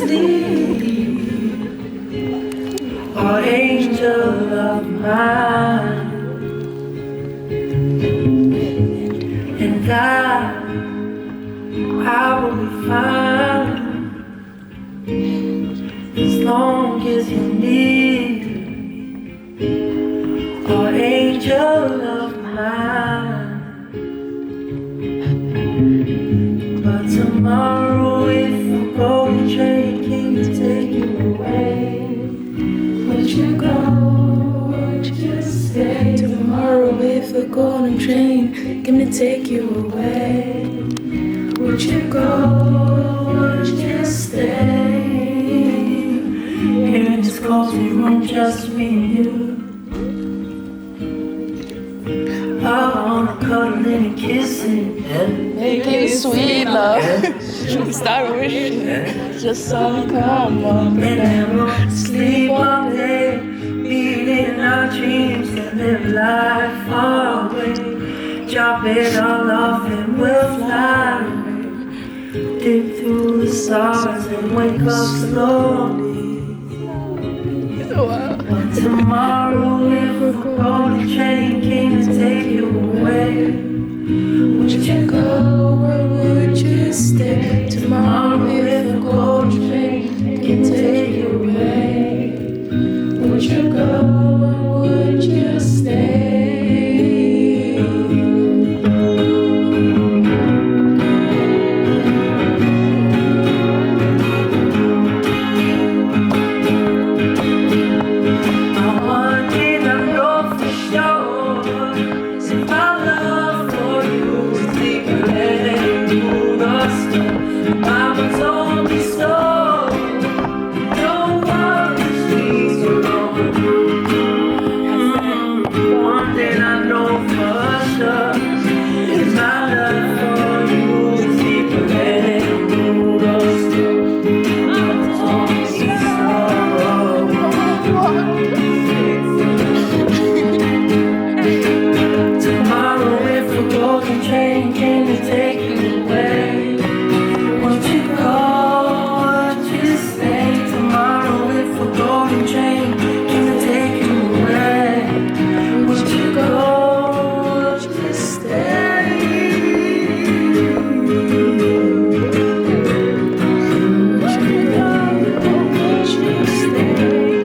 sleep. Oh, angel of mine. And I will be fine as long as you need me. Oh, angel of mine. But tomorrow, if a golden train came to take you away, would you go? Would you stay? Tomorrow, if a golden train came to take you away, would you go? Would you stay? Here in this cozy room, just me and you. I wanna cuddle and kissing and Make it sweet love. Start wishing. Just some come on. and then we'll sleep all day, beating our dreams and live life far away. Drop it all off and we'll fly away. Dip through the stars and wake up slowly. But tomorrow, if a golden train came to take you away, would you go or would you stay? Tomorrow,